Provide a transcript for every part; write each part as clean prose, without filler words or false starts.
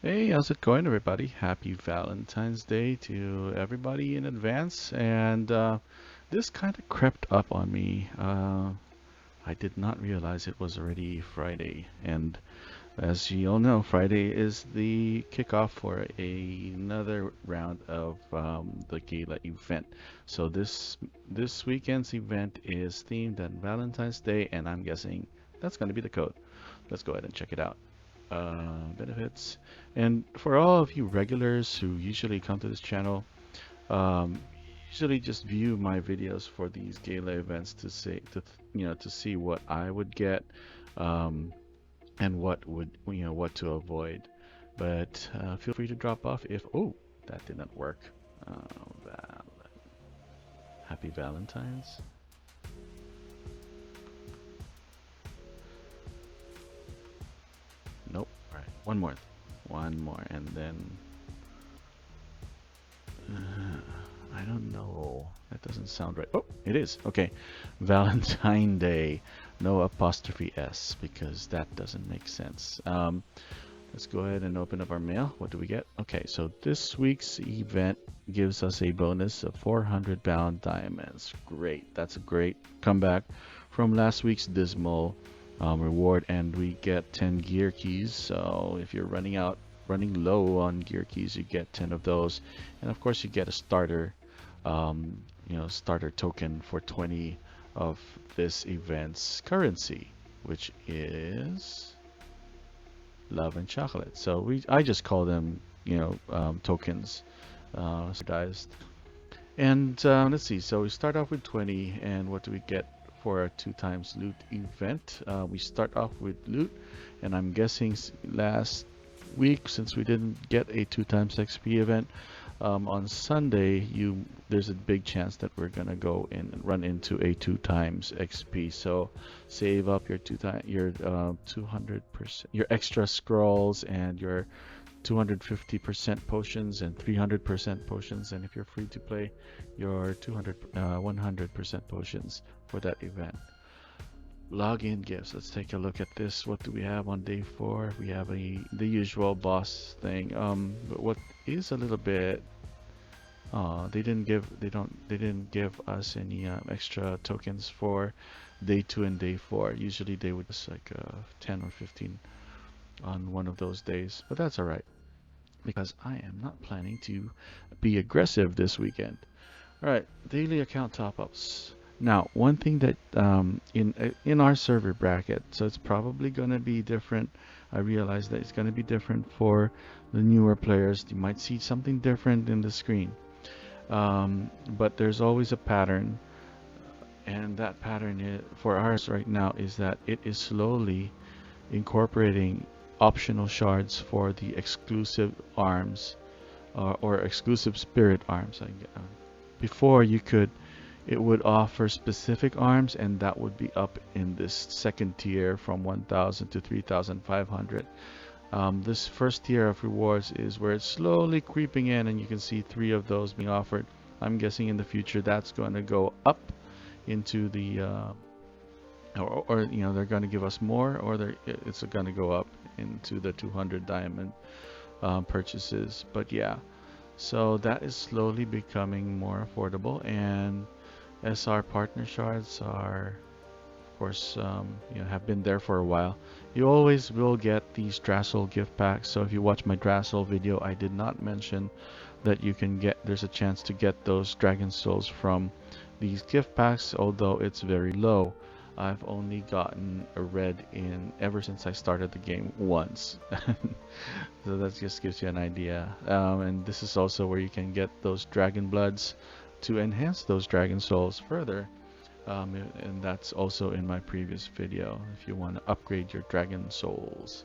Hey, how's it going, everybody? Happy Valentine's Day to everybody in advance. And this kind of crept up on me. I did not realize it was already Friday. And as you all know, Friday is the kickoff for another round of the Gala event. So this weekend's event is themed on Valentine's Day, and I'm guessing that's going to be the code. Let's go ahead and check it out. Benefits. And for all of you regulars who usually come to this channel, um, usually just view my videos for these gala events to see to see what I would get, um, and what to avoid. But feel free to drop off if that didn't work. Val Happy Valentine's. Nope. All right, one more, and then. I don't know. That doesn't sound right. Oh, it is. Okay. Valentine Day. No apostrophe S because that doesn't make sense. Let's go ahead and open up our mail. What do we get? Okay, so this week's event gives us a bonus of 400 bound diamonds. Great. That's a great comeback from last week's dismal reward, and we get 10 gear keys. So if you're running low on gear keys, you get 10 of those, and of course you get a starter token for 20 of this event's currency, which is love and chocolate. So I just call them tokens, standardized. And let's see. So we start off with 20, and what do we get for a 2 times loot event? We start off with loot, and I'm guessing last week, since we didn't get a 2 times XP event, on Sunday, there's a big chance that we're gonna go in and run into a 2 times XP. So save up your 200%, your extra scrolls and your 250% potions and 300% potions, and if you're free to play, your 100% potions for that event. Login gifts. Let's take a look at this. What do we have on day 4? We have the usual boss thing. But what is a little bit they didn't give us any extra tokens for day 2 and day 4. Usually they would just like 10 or 15 on one of those days, but that's all right because I am not planning to be aggressive this weekend. All right, daily account top-ups. Now, one thing that in our server bracket, so it's probably going to be different. I realize that it's going to be different for the newer players. You might see something different in the screen, but there's always a pattern, and that pattern for ours right now is that it is slowly incorporating optional shards for the exclusive arms, or exclusive spirit arms. Before it would offer specific arms, and that would be up in this second tier from 1,000 to 3,500. This first tier of rewards is where it's slowly creeping in, and you can see 3 of those being offered. I'm guessing in the future that's going to go up into the or they're going to give us more, or it's going to go up into the 200 diamond purchases. But yeah, so that is slowly becoming more affordable, and SR partner shards are, of course, have been there for a while. You always will get these Drassel gift packs. So if you watch my Drassel video, I did not mention that there's a chance to get those dragon souls from these gift packs, although it's very low. I've only gotten a red in ever since I started the game once. So that just gives you an idea. And this is also where you can get those dragon bloods to enhance those dragon souls further. And that's also in my previous video if you want to upgrade your dragon souls.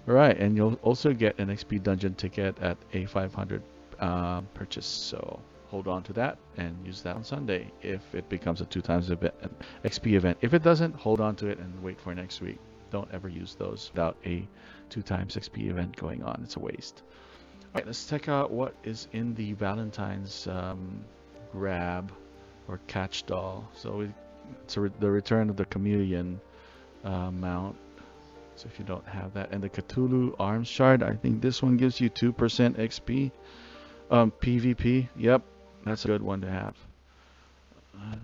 Alright, and you'll also get an XP dungeon ticket at a 500 purchase. So hold on to that and use that on Sunday if it becomes a 2 times event, XP event. If it doesn't, hold on to it and wait for next week. Don't ever use those without a 2 times XP event going on. It's a waste. Alright, let's check out what is in the Valentine's grab or catch doll. So it's the return of the chameleon mount. So if you don't have that, and the Cthulhu Arms Shard, I think this one gives you 2% XP. PvP. Yep, that's a good one to have. Uh,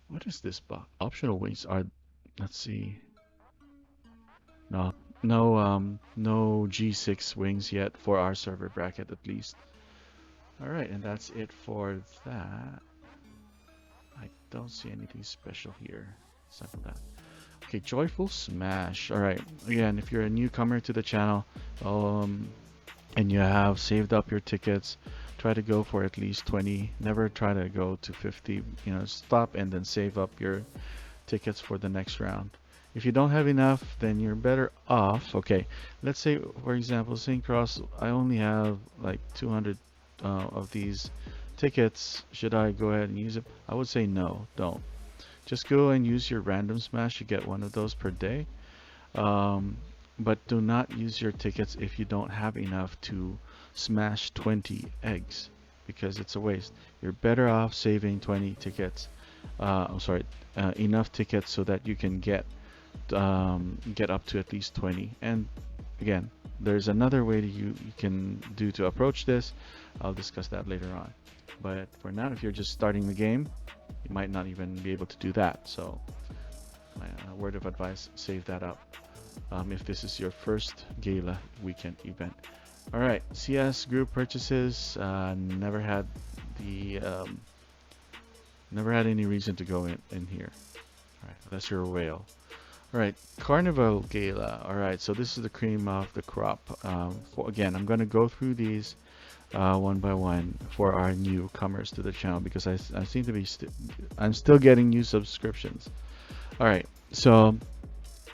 what is this box? Optional wings are. Let's see. No, no G6 wings yet for our server bracket at least. All right, and that's it for that. I don't see anything special here. Aside from that. Okay, Joyful Smash. All right, again, if you're a newcomer to the channel, um, and you have saved up your tickets, try to go for at least 20. Never try to go to 50. You know, stop and then save up your tickets for the next round. If you don't have enough, then you're better off. Okay, let's say, for example, St. Cross, I only have like 200 of these tickets. Should I go ahead and use it? I would say no, don't. Just go and use your random smash. You get one of those per day. Um, but do not use your tickets if you don't have enough to smash 20 eggs because it's a waste. You're better off saving 20 tickets. I'm sorry, enough tickets so that you can get up to at least 20. And again, there's another way that you can do to approach this. I'll discuss that later on. But for now, if you're just starting the game, you might not even be able to do that. So, my word of advice: save that up. If this is your first Gala weekend event. All right, CS group purchases. Never had the never had any reason to go in here. All right, unless you're a whale. All right, Carnival Gala. All right, so this is the cream of the crop. Again, I'm going to go through these one by one for our newcomers to the channel because I seem to be I'm still getting new subscriptions. All right, so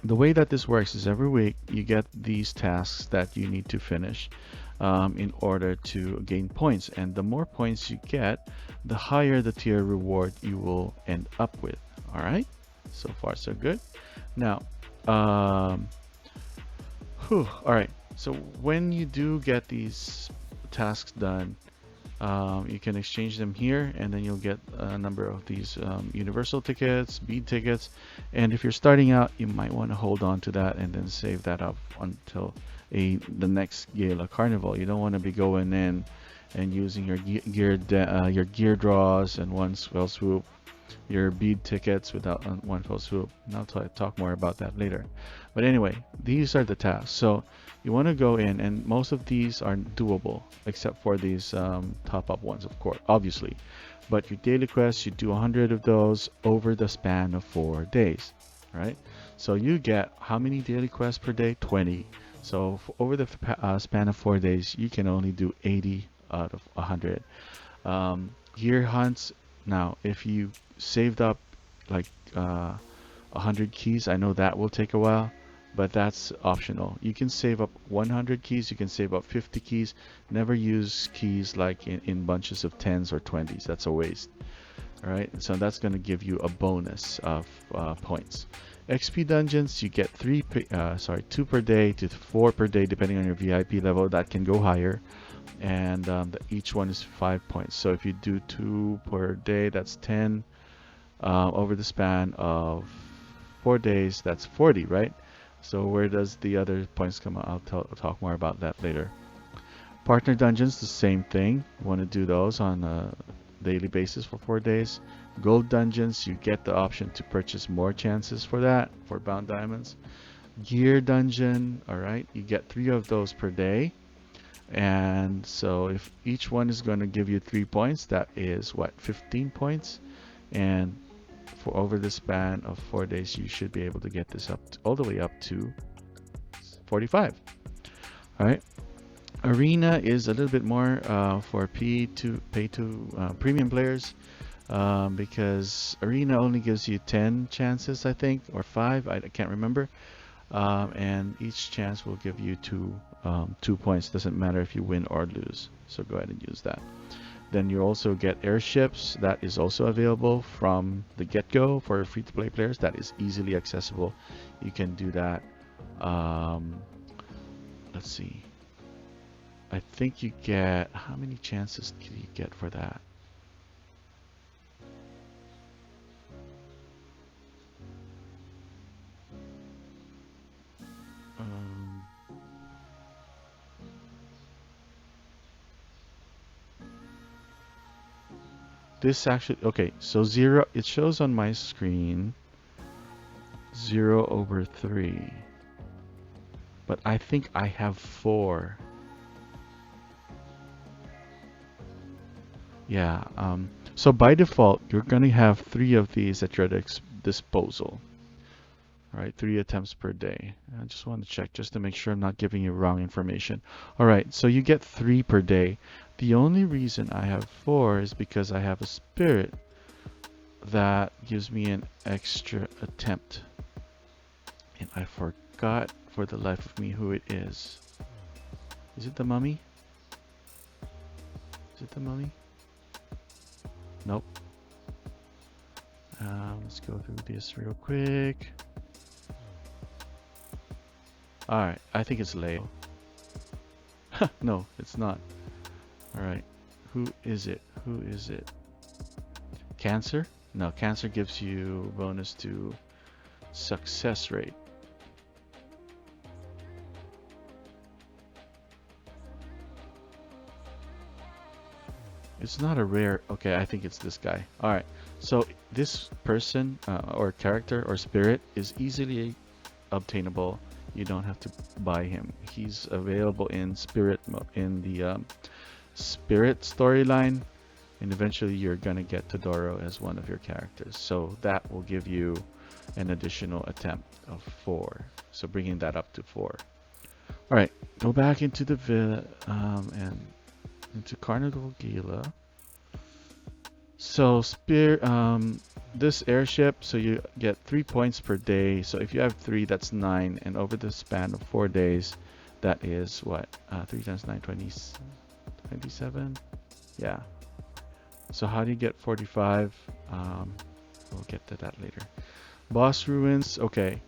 the way that this works is every week you get these tasks that you need to finish in order to gain points, and the more points you get, the higher the tier reward you will end up with. All right, so far so good. Now, all right, so when you do get these tasks done, you can exchange them here, and then you'll get a number of these universal tickets, bead tickets, and if you're starting out, you might want to hold on to that and then save that up until the next Gala Carnival. You don't want to be going in and using your gear draws and one fell swoop, your bead tickets without one fell swoop. And I'll talk more about that later. But anyway, these are the tasks. So you want to go in, and most of these are doable, except for these top-up ones, of course, obviously. But your daily quests, you do 100 of those over the span of 4 days, right? So you get how many daily quests per day? 20. So over the span of 4 days, you can only do 80 out of 100. Gear hunts. Now, if you saved up like 100 keys, I know that will take a while, but that's optional. You can save up 100 keys, you can save up 50 keys. Never use keys like in bunches of 10s or 20s. That's a waste. All right, so that's going to give you a bonus of points. XP dungeons, you get 2 per day to 4 per day, depending on your VIP level. That can go higher, and each one is 5 points. So if you do 2 per day, that's 10. Over the span of 4 days, that's 40, right? So where does the other points come out? I'll talk more about that later. Partner dungeons, the same thing. You want to do those on a daily basis for 4 days. Gold dungeons, you get the option to purchase more chances for that, for bound diamonds. Gear dungeon, all right, you get 3 of those per day. And so if each one is going to give you 3 points, that is what, 15 points? And for over the span of 4 days, you should be able to get this up all the way up to 45. All right. Arena is a little bit more for pay to premium players because Arena only gives you 10 chances, I think, or 5. I can't remember. And each chance will give you 2 points. Doesn't matter if you win or lose. So go ahead and use that. Then you also get airships. That is also available from the get-go for free-to-play players. That is easily accessible. You can do that. Let's see. I think you get, how many chances do you get for that? This actually, okay, so 0, it shows on my screen 0/3. But I think I have 4. Yeah, so by default, you're gonna have 3 of these at your disposal. All right, 3 attempts per day. I just want to check just to make sure I'm not giving you wrong information. All right, so you get 3 per day. The only reason I have 4 is because I have a spirit that gives me an extra attempt. And I forgot for the life of me who it is. Is it the mummy? Is it the mummy? Nope. Let's go through this real quick. Alright, I think it's Leo. No, it's not. Alright, who is it? Who is it? Cancer? No, Cancer gives you bonus to success rate. It's not a rare. Okay, I think it's this guy. All right. So this person or character or spirit is easily obtainable. You don't have to buy him. He's available in spirit in the spirit storyline, and eventually you're gonna get Todoro as one of your characters. So that will give you an additional attempt of 4. So bringing that up to 4. All right. Go back into the and into Carnival Gala. So this airship, so you get 3 points per day. So if you have 3, that's 9, and over the span of 4 days, that is what? 3 times 9, 20, 27. Yeah. So how do you get 45? We'll get to that later. Boss ruins. Okay.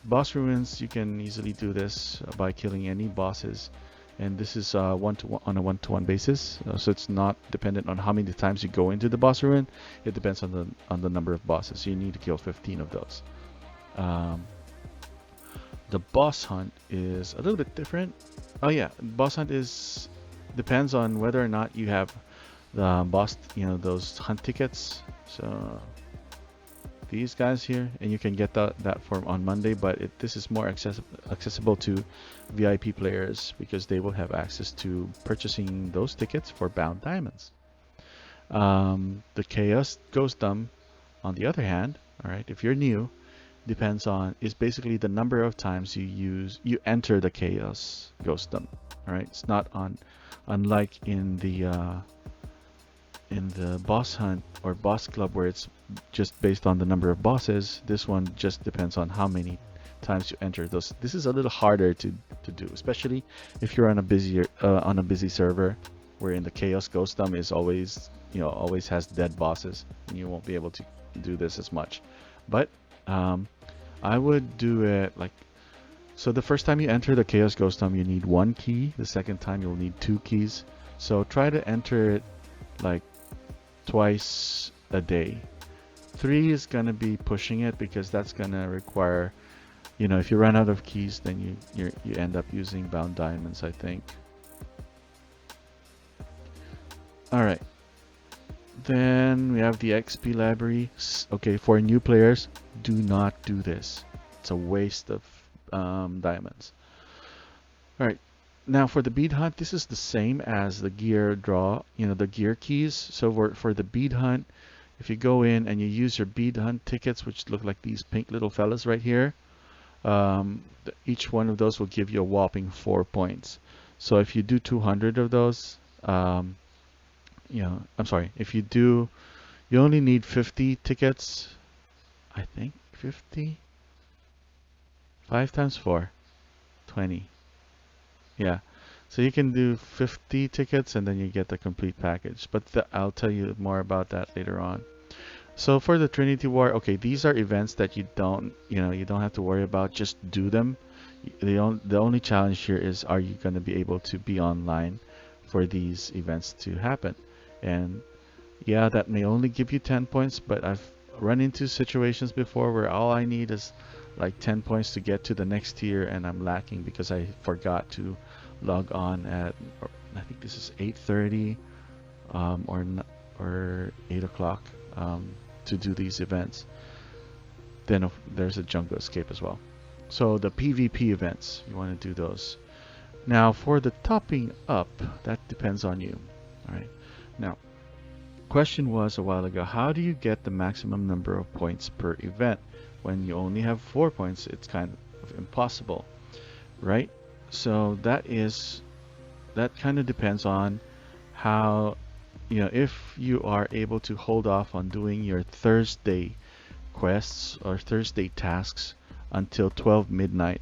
Boss ruins. You can easily do this by killing any bosses, and this is one-to-one on a one-to-one basis. So it's not dependent on how many times you go into the boss ruin. It depends on the number of bosses. So you need to kill 15 of those. The boss hunt is a little bit different. Oh yeah, boss hunt depends on whether or not you have the boss, those hunt tickets. So these guys here, and you can get that form on Monday, but this is more accessible to VIP players because they will have access to purchasing those tickets for bound diamonds. The Chaos Ghost Dump, on the other hand, all right, if you're new, is basically the number of times you enter the Chaos Ghost Dump. All right, it's not unlike in the boss hunt or boss club where it's just based on the number of bosses. This one just depends on how many times you enter those. This is a little harder to do, especially if you're on a busy server wherein the Chaos Ghost Dump is always has dead bosses, and you won't be able to do this as much. But I would do it so the first time you enter the Chaos Ghost Dump, you need 1 key. The second time you'll need 2 keys. So try to enter it like twice a day. 3 is gonna be pushing it because that's gonna require, if you run out of keys, then you end up using bound diamonds, I think. All right. Then we have the XP library. Okay, for new players, do not do this. It's a waste of diamonds. All right. Now for the bead hunt, this is the same as the gear draw, the gear keys. So for the bead hunt, if you go in and you use your bead hunt tickets, which look like these pink little fellas right here, each one of those will give you a whopping 4 points. So if you do 200 of those, I'm sorry, you only need 50 tickets, I think, 50? 5 times 4, 20. Yeah, so you can do 50 tickets and then you get the complete package. But I'll tell you more about that later on. So for the Trinity War, okay, these are events that you don't have to worry about. Just do them. The only challenge here is, are you going to be able to be online for these events to happen? And yeah, that may only give you 10 points, but I've run into situations before where all I need is like 10 points to get to the next tier, and I'm lacking because I forgot to log on at, I think this is 8:30 or or 8 o'clock to do these events. Then there's a jungle escape as well. So the PvP events, you want to do those. Now for the topping up, that depends on you. All right. Now, question was a while ago, how do you get the maximum number of points per event? When you only have 4 points, it's kind of impossible, right? So that kind of depends on how, if you are able to hold off on doing your Thursday quests or Thursday tasks until 12 midnight.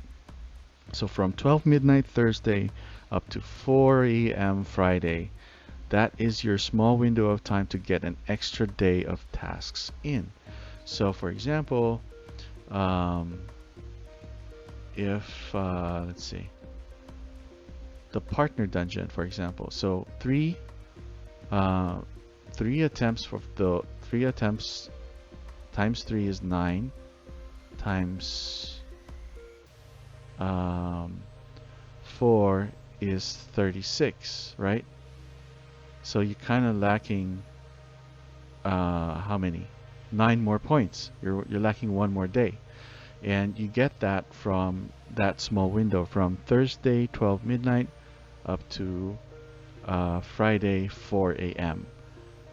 So from 12 midnight Thursday up to 4 a.m. Friday, that is your small window of time to get an extra day of tasks in. So for example, if let's see, the partner dungeon, for example, so three attempts for the 3 attempts times 3 is 9 times 4 is 36, right? So you're kind of lacking how many? 9 more points. You're lacking 1 more day, and you get that from that small window from Thursday 12 midnight up to Friday 4 a.m.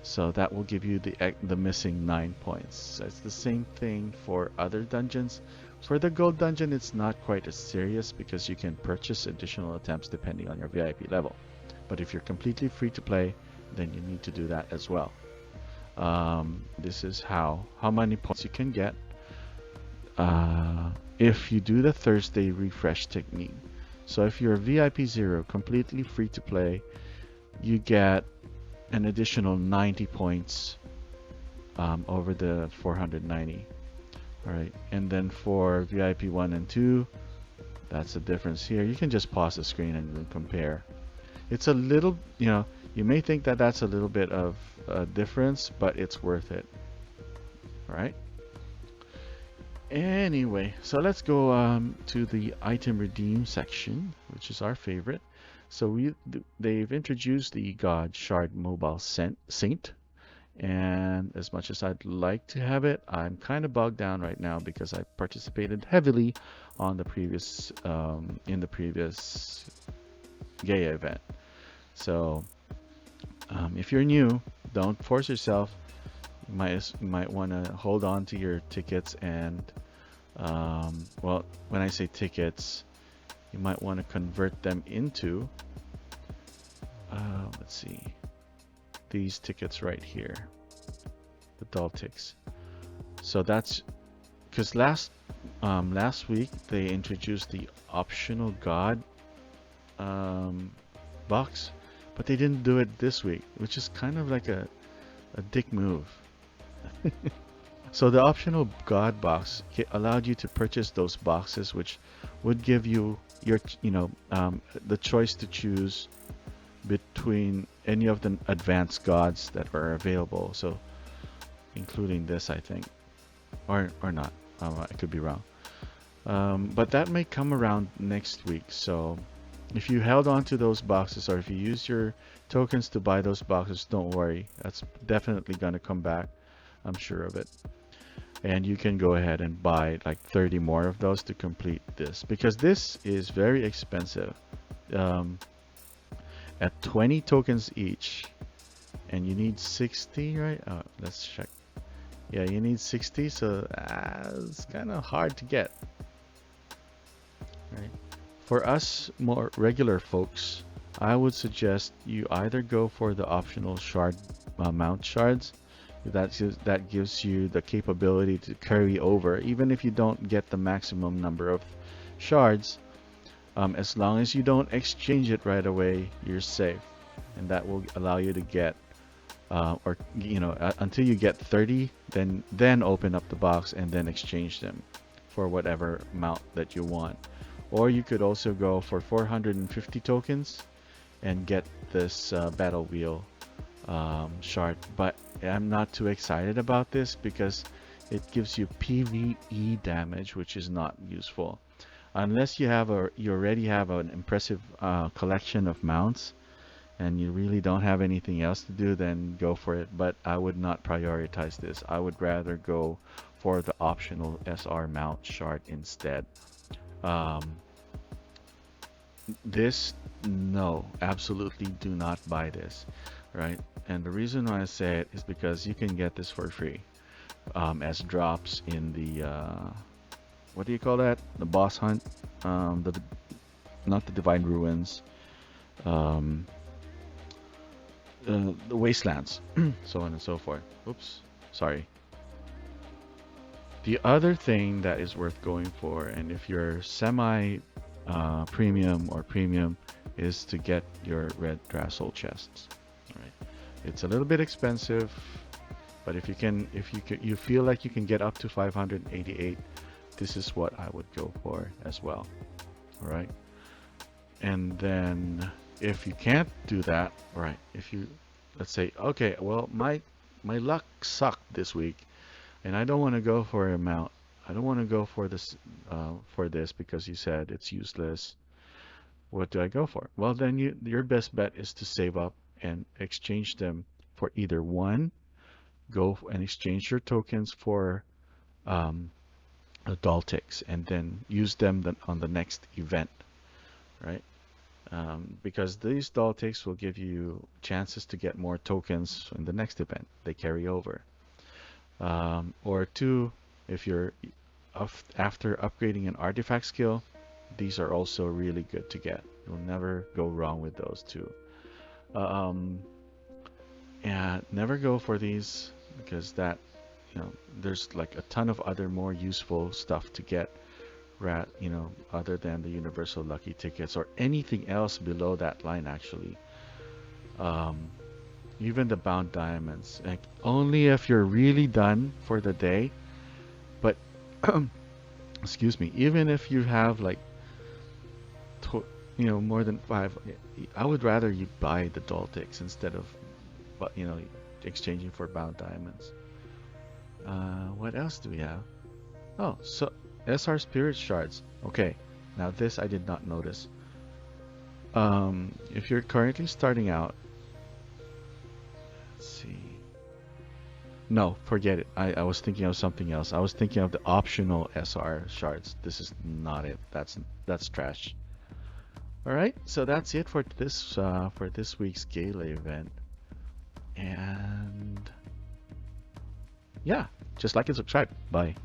So that will give you the missing 9 points. So it's the same thing for other dungeons. For the gold dungeon, it's not quite as serious because you can purchase additional attempts depending on your VIP level. But if you're completely free to play, then you need to do that as well. This is how many points you can get if you do the Thursday refresh technique. So if you're VIP 0, completely free to play, you get an additional 90 points over the 490. Alright, and then for VIP 1 and 2, that's the difference here. You can just pause the screen and compare. It's a little, you may think that that's a little bit of a difference, but it's worth it. Alright. Anyway, so let's go to the item redeem section, which is our favorite. So they've introduced the God Shard Mobile Saint, and as much as I'd like to have it, I'm kind of bogged down right now because I participated heavily on the previous in the previous Gaia event. So if you're new, don't force yourself. You might want to hold on to your tickets and well, when I say tickets, you might want to convert them into let's see, these tickets right here, the doll ticks. So that's because last week they introduced the optional God box, but they didn't do it this week, which is kind of like a dick move. So the optional God box allowed you to purchase those boxes, which would give you your the choice to choose between any of the advanced gods that are available. So including this, I think, or not. I could be wrong. But that may come around next week. So if you held on to those boxes, or if you use your tokens to buy those boxes, don't worry. That's definitely going to come back. I'm sure of it. And you can go ahead and buy like 30 more of those to complete this, because this is very expensive. At 20 tokens each, and you need 60, right? Let's check. Yeah, you need 60, so it's kind of hard to get. Right. For us more regular folks, I would suggest you either go for the optional shard mount shards. That gives you the capability to carry over, even if you don't get the maximum number of shards. As long as you don't exchange it right away, you're safe, and that will allow you to get until you get 30, then open up the box and then exchange them for whatever amount that you want. Or you could also go for 450 tokens and get this battle wheel shard, but I'm not too excited about this because it gives you PvE damage, which is not useful unless you already have an impressive collection of mounts, and you really don't have anything else to do, then go for it. But I would not prioritize this. I would rather go for the optional SR mount shard instead. Um, this, no, absolutely do not buy this, right? And the reason why I say it is because you can get this for free as drops in the what do you call that? The boss hunt, the not the Divine Ruins, um, the Wastelands, so on and so forth. Oops, sorry. The other thing that is worth going for, and if you're semi premium or premium, is to get your red Drassel chests. Right? It's a little bit expensive, but if you feel like you can get up to 588, this is what I would go for as well. All right. And then if you can't do that, right? If you, let's say, okay, well, my luck sucked this week, and I don't want to go for a mount. I don't want to go for this because you said it's useless. What do I go for? Well, then your best bet is to save up and exchange them for either one, go and exchange your tokens for um, Daltics, and then use them on the next event, right? Because these Daltics will give you chances to get more tokens in the next event. They carry over. Or two, if you're after upgrading an artifact skill, these are also really good to get. You'll never go wrong with those two. And never go for these because that, there's like a ton of other more useful stuff to get, other than the universal lucky tickets or anything else below that line actually. Even the bound diamonds, like only if you're really done for the day. But excuse me, even if you have like more than 5, I would rather you buy the Daltics instead of exchanging for bound diamonds. What else do we have? Oh, so SR Spirit Shards. Okay, now this I did not notice. If you're currently starting out, let's see. No, forget it. I was thinking of something else. I was thinking of the optional SR shards. This is not it. That's trash. All right, so that's it for this week's Gala event. And yeah, just like and subscribe. Bye.